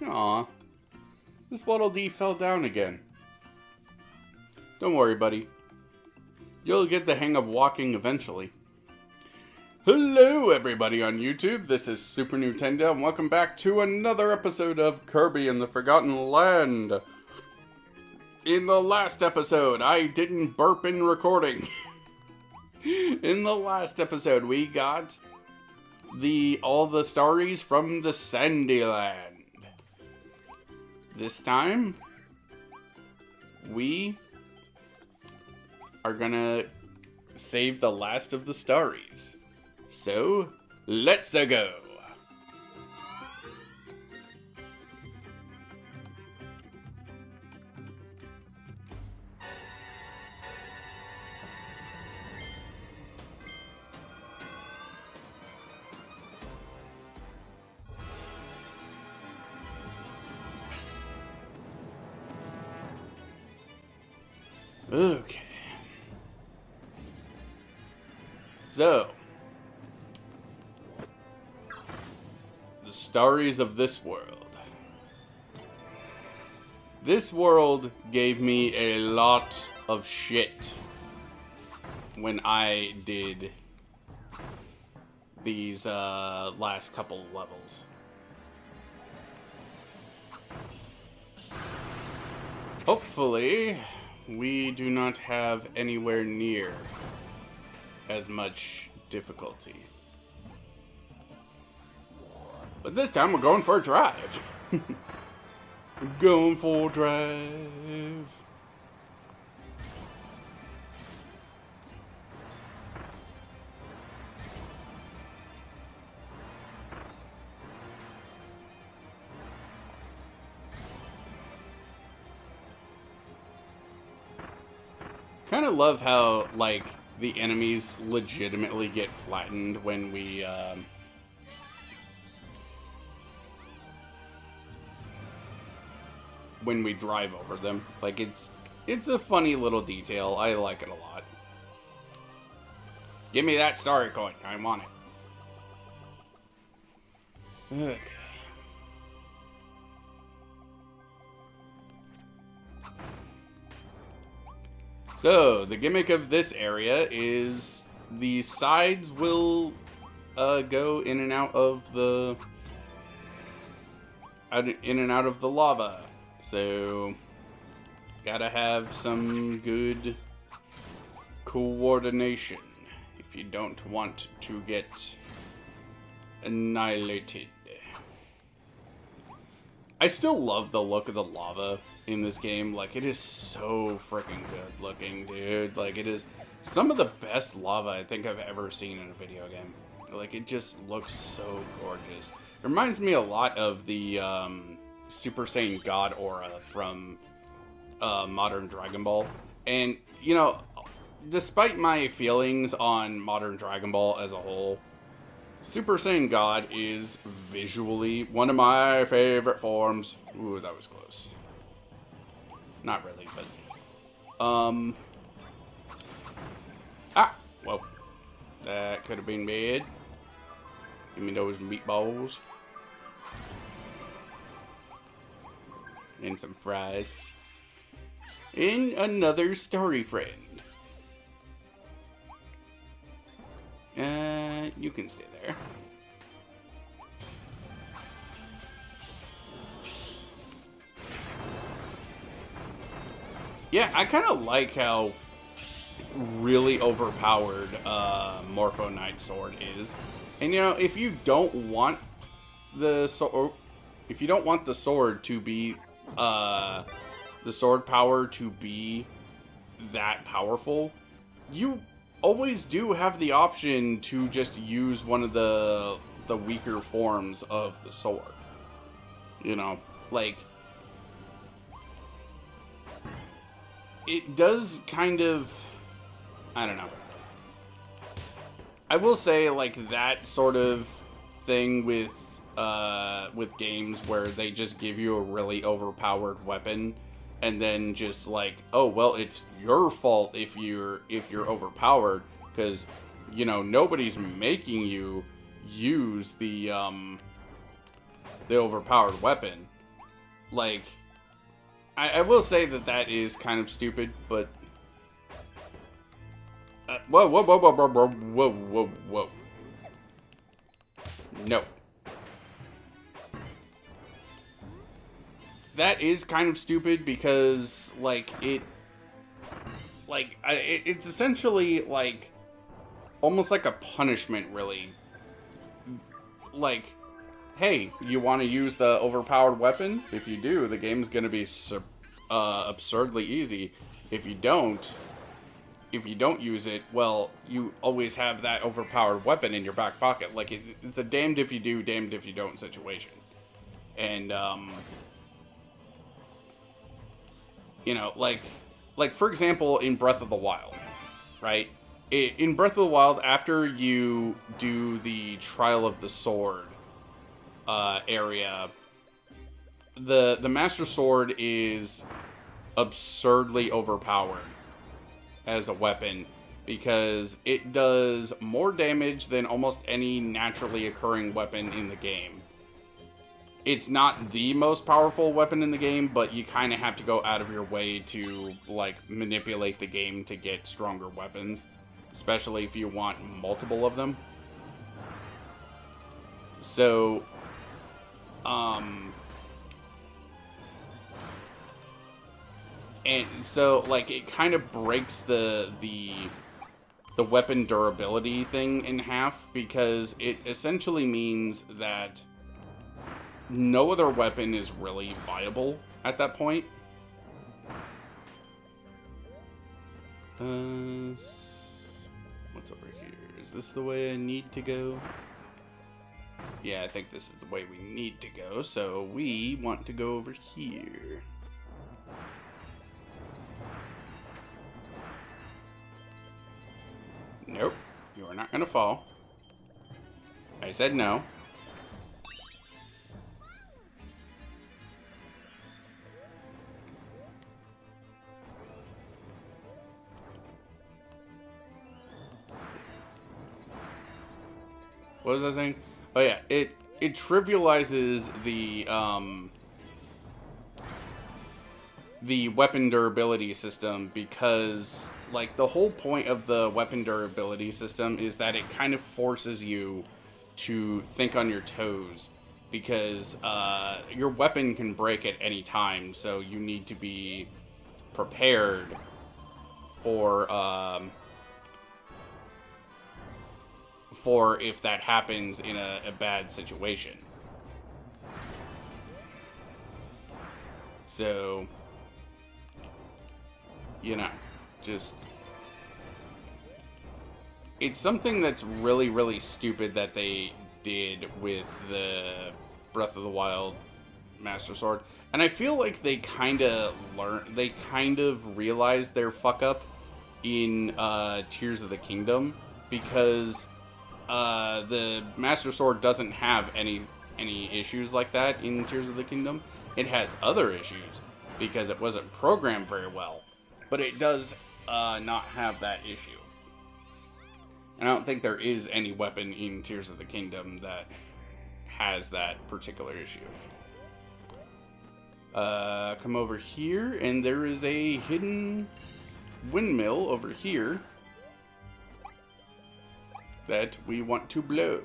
Aw. This Waddle Dee fell down again. Don't worry, buddy. You'll get the hang of walking eventually. Hello, everybody on YouTube. This is Super Nintendo, and welcome back to another episode of Kirby and the Forgotten Land. In the last episode, I didn't burp in recording. In the last episode, we got all the Starries from the Sandy Land. This time, we are gonna save the last of the Starries. So, let's go! Okay. So, the Starries of this world. This world gave me a lot of shit when I did these last couple levels. Hopefully, we do not have anywhere near as much difficulty. But this time we're going for a drive. Going for a drive. Kind of love how, like, the enemies legitimately get flattened when we, drive over them. Like, it's a funny little detail. I like it a lot. Give me that starry coin. I want it. Okay. So, the gimmick of this area is the sides will go in and out of the lava. So, gotta have some good coordination if you don't want to get annihilated. I still love the look of the lava in this game. Like, it is so freaking good looking, dude. Like, it is some of the best lava I think I've ever seen in a video game. Like, it just looks so gorgeous. It reminds me a lot of the Super Saiyan God aura from modern Dragon Ball. And, you know, despite my feelings on modern Dragon Ball as a whole, Super Saiyan God is visually one of my favorite forms. Ooh, that was close. Not really, but... Whoa. That could have been bad. Give me those meatballs. And some fries. And another Starry friend. You can stay there. Yeah, I kind of like how really overpowered Morpho Knight's sword is. And you know, if you don't want the sword to be the sword power to be that powerful, you always do have the option to just use one of the weaker forms of the sword. You know, like, it does kind of, I don't know. I will say, like, that sort of thing with games where they just give you a really overpowered weapon and then just like, oh, well, it's your fault if you're overpowered, because, you know, nobody's making you use the overpowered weapon. like, I will say that is kind of stupid, but... whoa, whoa, whoa, whoa, whoa, whoa, whoa, whoa, whoa. No. That is kind of stupid because, like, it's essentially, like, almost like a punishment, really. Like, hey, you want to use the overpowered weapon? If you do, the game's going to be absurdly easy. If you don't use it, well, you always have that overpowered weapon in your back pocket. Like, it's a damned if you do, damned if you don't situation. And, you know, like for example, in Breath of the Wild, right? In Breath of the Wild, after you do the Trial of the Sword area, the Master Sword is absurdly overpowered as a weapon because it does more damage than almost any naturally occurring weapon in the game. It's not the most powerful weapon in the game, but you kind of have to go out of your way to, like, manipulate the game to get stronger weapons. Especially if you want multiple of them. So, and so, like, it kind of breaks the weapon durability thing in half, because it essentially means that no other weapon is really viable at that point. What's over here? Is this the way I need to go? Yeah, I think this is the way we need to go, so we want to go over here. Nope, you are not gonna fall. I said no. What was I saying? Oh yeah, it trivializes the weapon durability system because, like, the whole point of the weapon durability system is that it kind of forces you to think on your toes because your weapon can break at any time, so you need to be prepared for if that happens in a bad situation. So, you know, just... It's something that's really, really stupid that they did with the Breath of the Wild Master Sword. And I feel like they kind of realized their fuck up in Tears of the Kingdom, because the Master Sword doesn't have any issues like that in Tears of the Kingdom. It has other issues because it wasn't programmed very well, but it does not have that issue. And I don't think there is any weapon in Tears of the Kingdom that has that particular issue. Come over here, and there is a hidden windmill over here that we want to blow.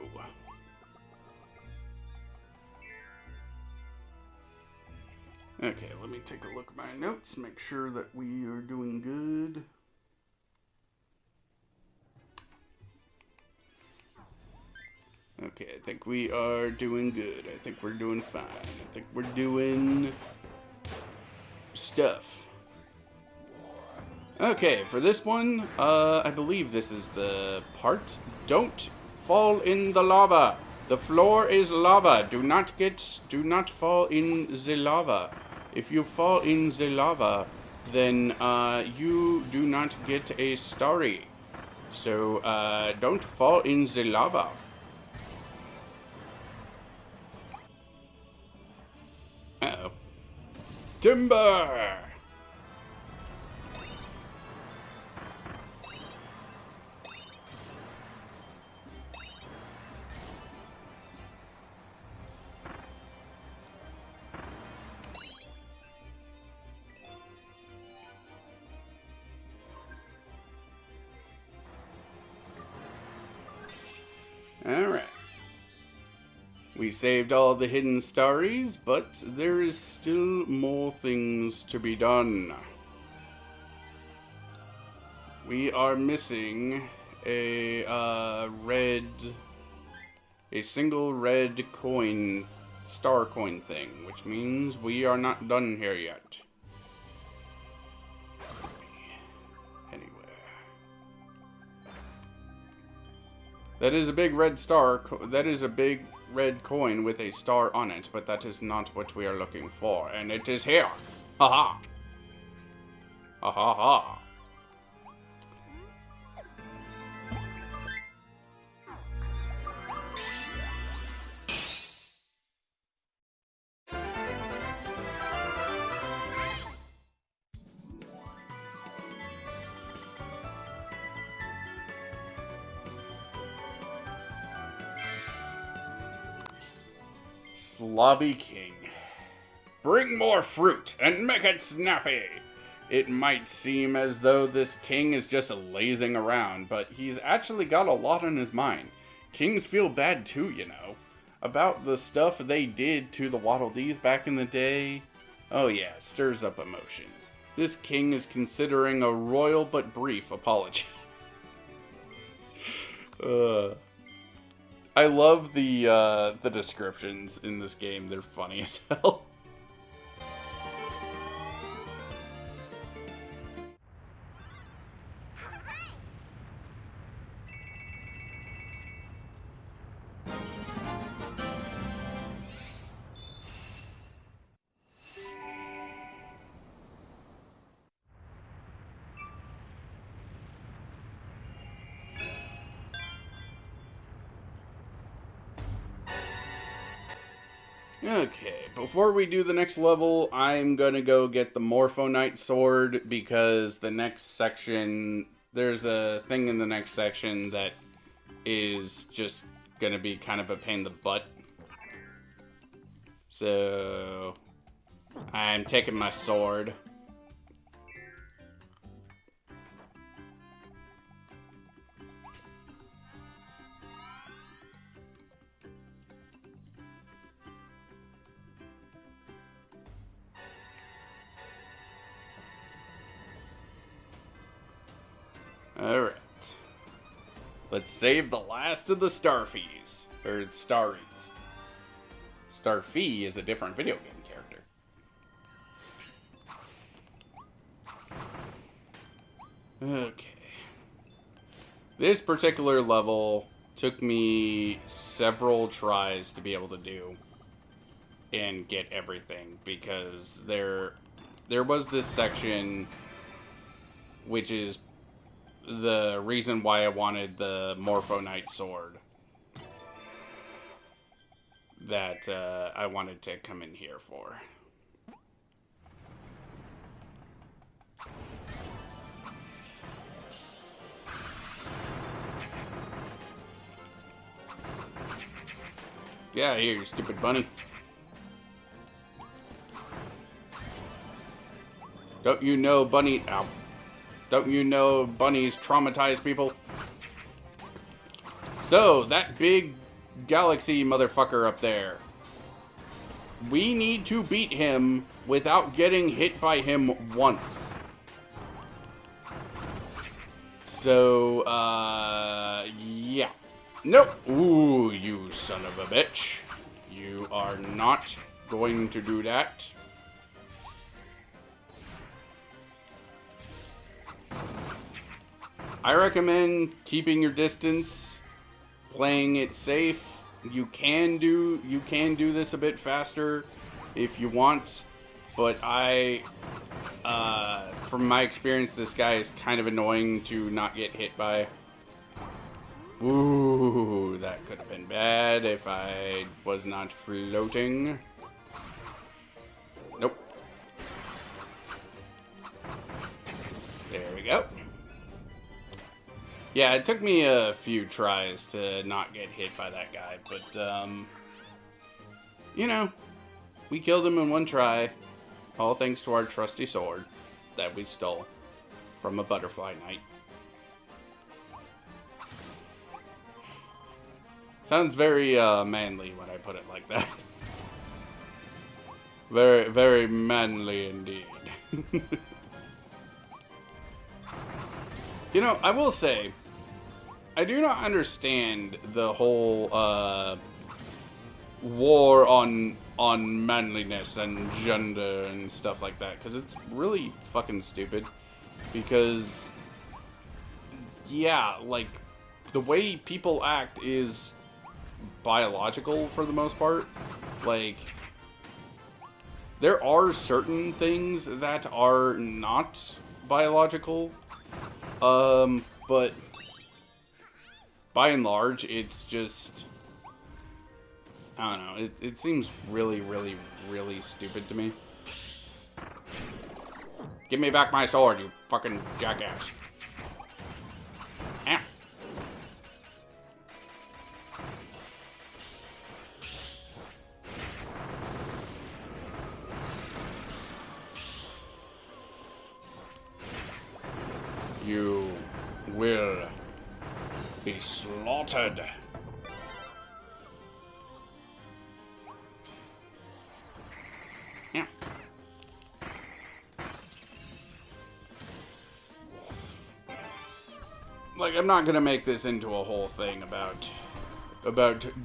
Okay, let me take a look at my notes, make sure that we are doing good. Okay, I think we are doing good. I think we're doing fine. I think we're doing stuff. Okay, for this one, I believe this is the part. Don't fall in the lava. The floor is lava. Do not fall in the lava. If you fall in the lava, then you do not get a starry. So don't fall in the lava. Uh-oh. Timber! We saved all the hidden Starries, but there is still more things to be done. We are missing a single red coin, star coin thing, which means we are not done here yet. That is a big red star. That is a big red coin with a star on it, but that is not what we are looking for, and it is here. Ha ha. Ha ha ha. Slobby King. Bring more fruit and make it snappy. It might seem as though this king is just lazing around, but he's actually got a lot on his mind. Kings feel bad too, you know. About the stuff they did to the Waddle Dees back in the day. Oh yeah, stirs up emotions. This king is considering a royal but brief apology. I love the descriptions in this game. They're funny as hell. Okay, before we do the next level, I'm gonna go get the Morphonite sword, because the next section, there's a thing in the next section that is just gonna be kind of a pain in the butt. So, I'm taking my sword. Alright. Let's save the last of the Starfies. Or Starries. Starfie is a different video game character. Okay. This particular level took me several tries to be able to do and get everything, because there was this section which is the reason why I wanted the Morphonite sword that I wanted to come in here for. Yeah, here, you stupid bunny. Don't you know bunny... Ow. Don't you know bunnies traumatize people? So, that big galaxy motherfucker up there. We need to beat him without getting hit by him once. So, yeah. Nope. Ooh, you son of a bitch. You are not going to do that. I recommend keeping your distance, playing it safe. You can do this a bit faster if you want, but from my experience, this guy is kind of annoying to not get hit by. Ooh, that could have been bad if I was not floating. Nope. There we go. Yeah, it took me a few tries to not get hit by that guy, but, you know, we killed him in one try, all thanks to our trusty sword that we stole from a butterfly knight. Sounds very manly when I put it like that. Very, very manly indeed. You know, I will say, I do not understand the whole war on manliness and gender and stuff like that, because it's really fucking stupid. Because, yeah, like, the way people act is biological for the most part. Like, there are certain things that are not biological, but by and large, it's just, I don't know, it seems really, really, really stupid to me. Give me back my sword, you fucking jackass. Ow. You will be slaughtered. Yeah. Like, I'm not gonna make this into a whole thing about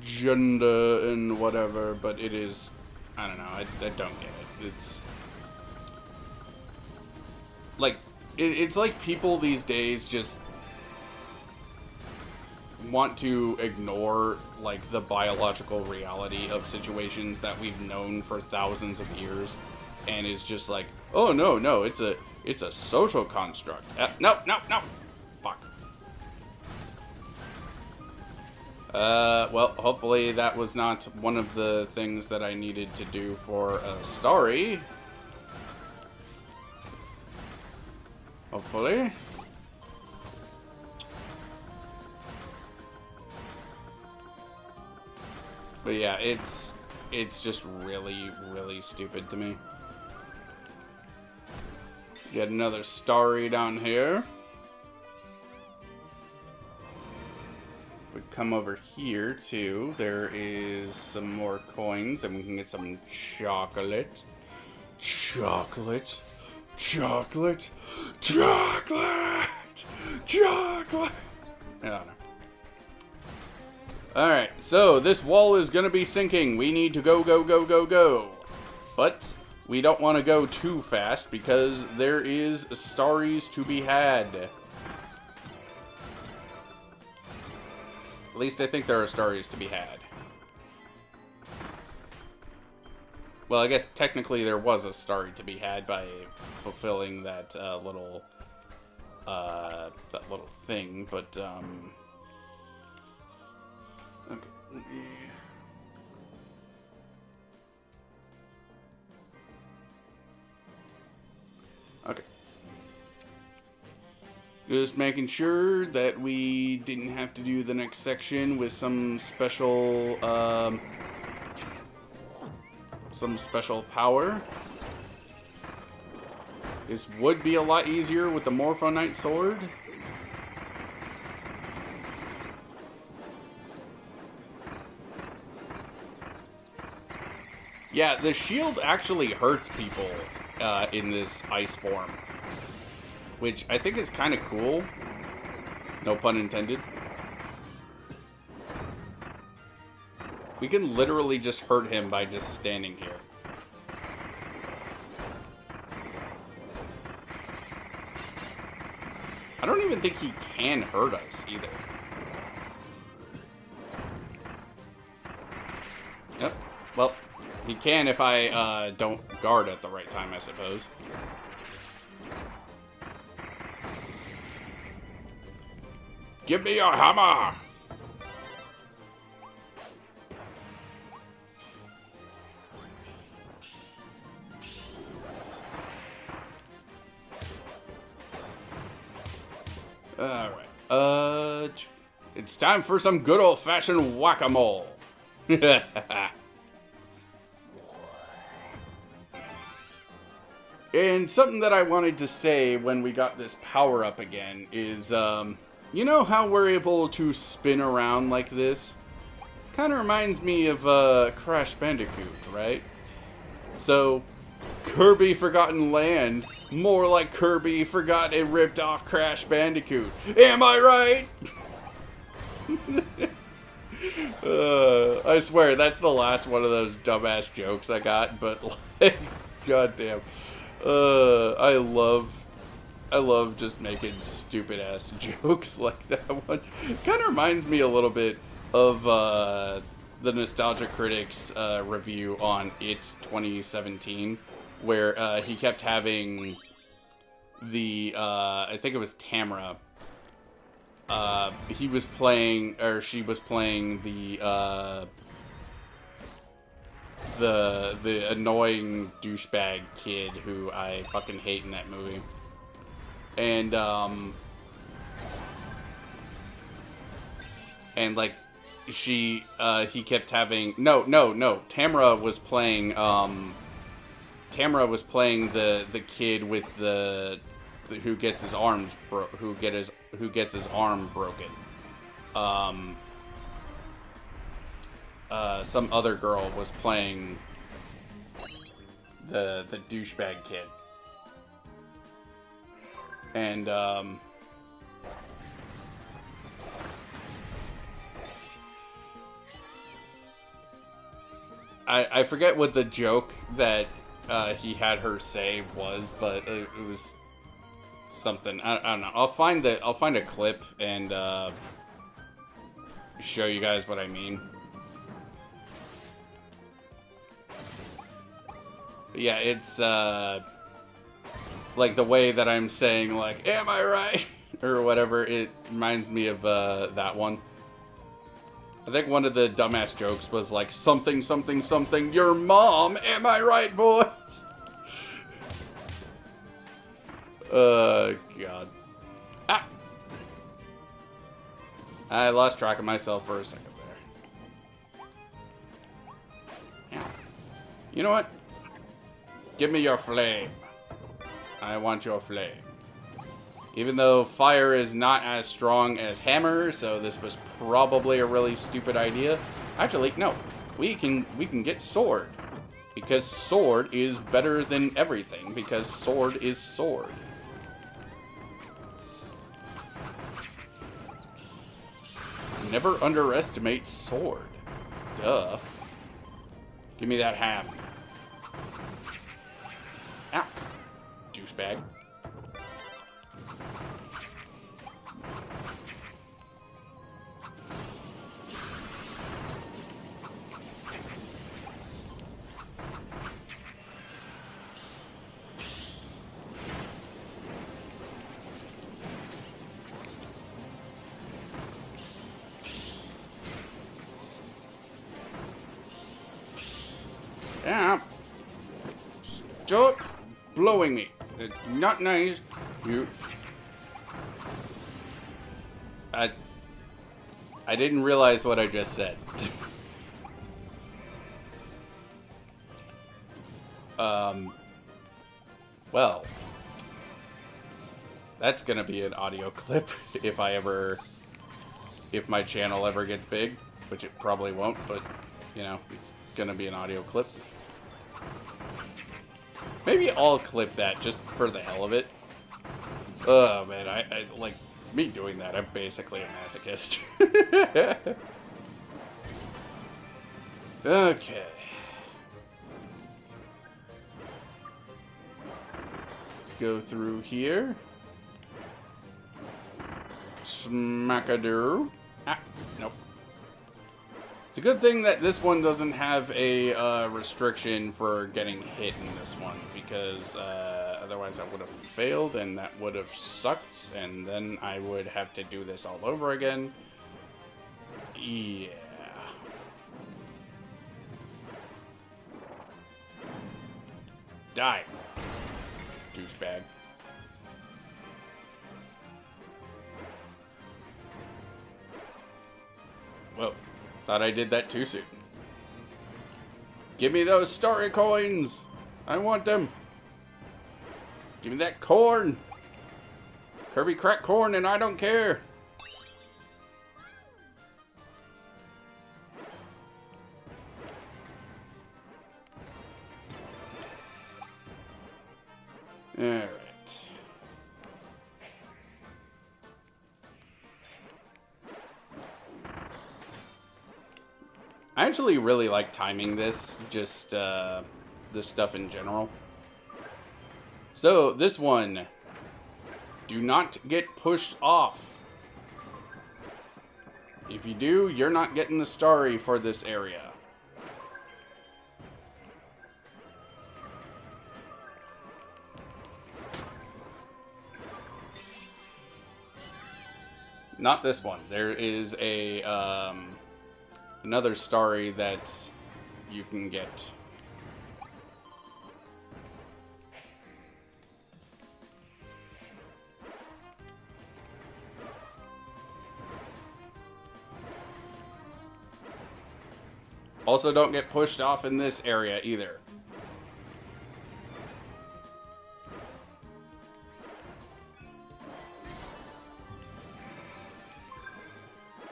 gender and whatever, but it is, I don't know, I don't get it. It's like, it's like people these days just want to ignore, like, the biological reality of situations that we've known for thousands of years, and it's just like, oh no, it's a social construct. No, fuck. Well, hopefully that was not one of the things that I needed to do for a Starry. Hopefully. But yeah, it's just really, really stupid to me. Get another Starry down here. If we come over here too, there is some more coins, and we can get some chocolate. Chocolate. Chocolate. Chocolate. Chocolate. I don't know. Alright, so this wall is going to be sinking. We need to go. But we don't want to go too fast because there is Starries to be had. At least I think there are Starries to be had. Well, I guess technically there was a Starry to be had by fulfilling that little thing, but okay. Okay. Just making sure that we didn't have to do the next section with some special power. This would be a lot easier with the Morphonite sword. Yeah, the shield actually hurts people in this ice form, which I think is kind of cool. No pun intended. We can literally just hurt him by just standing here. I don't even think he can hurt us either. Yep. Well, he can if I don't guard at the right time, I suppose. Give me your hammer! Alright, it's time for some good old-fashioned whack-a-mole. And something that I wanted to say when we got this power up again is, you know how we're able to spin around like this? Kind of reminds me of Crash Bandicoot, right? So, Kirby Forgotten Land, more like Kirby forgot a ripped off Crash Bandicoot. Am I right? I swear, that's the last one of those dumbass jokes I got, but like, goddamn. I love just making stupid ass jokes like that one. Kind of reminds me a little bit of the Nostalgia Critics review on It 2017, where he kept having the I think it was Tamara. He was playing, or she was playing the annoying douchebag kid who I fucking hate in that movie. And like he kept having Tamara was playing the kid with who gets his arm broken. Some other girl was playing the douchebag kid. And I forget what the joke that he had her say was, but it was something. I don't know. I'll find a clip and show you guys what I mean. But yeah, it's like the way that I'm saying, like, am I right? Or whatever, it reminds me of that one. I think one of the dumbass jokes was like, something, something, something, your mom, am I right, boys? God. Ah! I lost track of myself for a second there. Yeah. You know what? Give me your flame. I want your flame. Even though fire is not as strong as hammer, so this was probably a really stupid idea. Actually, no. We can get sword. Because sword is better than everything. Because sword is sword. Never underestimate sword. Duh. Give me that ham. Ow. Douchebag. Yeah. Stop blowing me. It's not nice. You. I didn't realize what I just said. Well, that's gonna be an audio clip if my channel ever gets big, which it probably won't, but you know, it's gonna be an audio clip. Maybe I'll clip that just for the hell of it. Oh man, I like me doing that. I'm basically a masochist. Okay. Let's go through here. Smackadoo. Ah, nope. It's a good thing that this one doesn't have a restriction for getting hit in this one, because otherwise I would have failed and that would have sucked, and then I would have to do this all over again. Yeah. Die, douchebag. Whoa. Thought I did that too soon. Give me those starry coins! I want them! Give me that corn! Kirby cracked corn and I don't care! Alright. I actually really like timing this, just this stuff in general. So, this one, do not get pushed off. If you do, you're not getting the Starry for this area. Not this one. There is a another Starry that you can get. Also, don't get pushed off in this area either.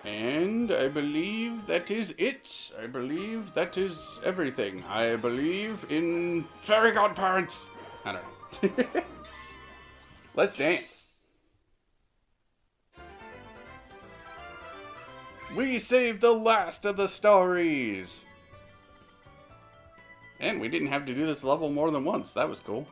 And I believe that is it. I believe that is everything. I believe in fairy godparents. I don't know. Let's dance. We saved the last of the Starries. And we didn't have to do this level more than once. That was cool.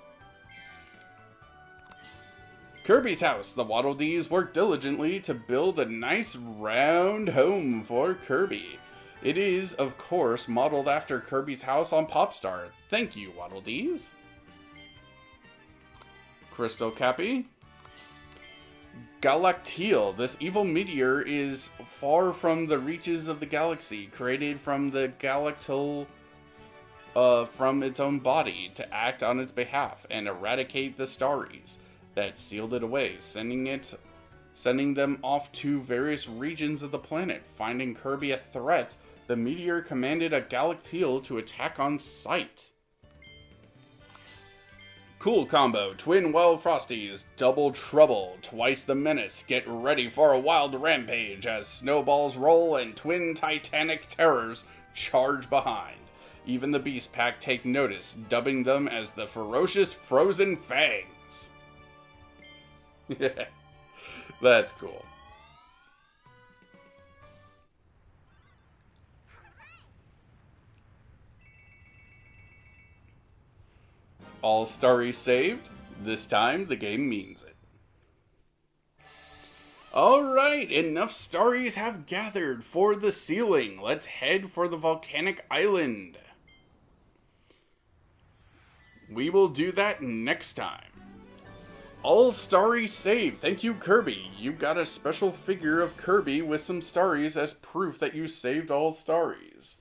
Kirby's house. The Waddle Dees worked diligently to build a nice round home for Kirby. It is, of course, modeled after Kirby's house on Popstar. Thank you, Waddle Dees. Crystal Cappy. Galacteel. This evil meteor is far from the reaches of the galaxy, created from the Galacteel from its own body to act on its behalf and eradicate the Starries that sealed it away, sending them off to various regions of the planet. Finding Kirby a threat, the meteor commanded a Galacteel to attack on sight. Cool combo. Twin Wild Frosties, Double Trouble, Twice the Menace. Get ready for a wild rampage as snowballs roll and twin Titanic terrors charge behind. Even the Beast Pack take notice, dubbing them as the Ferocious Frozen Fangs. That's cool. All Starries saved. This time, the game means it. Alright, enough Starries have gathered for the sealing. Let's head for the volcanic island. We will do that next time. All Starries saved. Thank you, Kirby. You got a special figure of Kirby with some Starries as proof that you saved all Starries.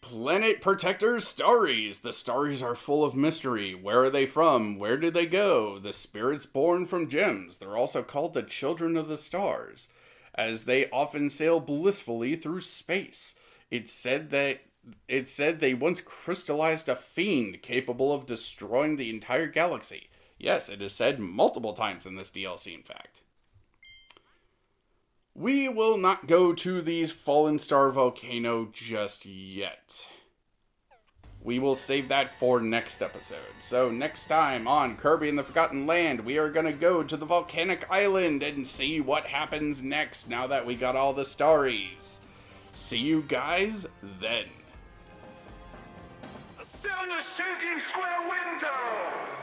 Planet Protector Starries. The Starries are full of mystery. Where are they from? Where did they go? The spirits born from gems. They're also called the Children of the Stars, as they often sail blissfully through space. It's said they once crystallized a fiend capable of destroying the entire galaxy. Yes, it is said multiple times in this DLC, in fact. We will not go to the Fallen Star Volcano just yet. We will save that for next episode. So next time on Kirby and the Forgotten Land, we are going to go to the volcanic island and see what happens next now that we got all the Starries. See you guys then. A 7 a sinking square window!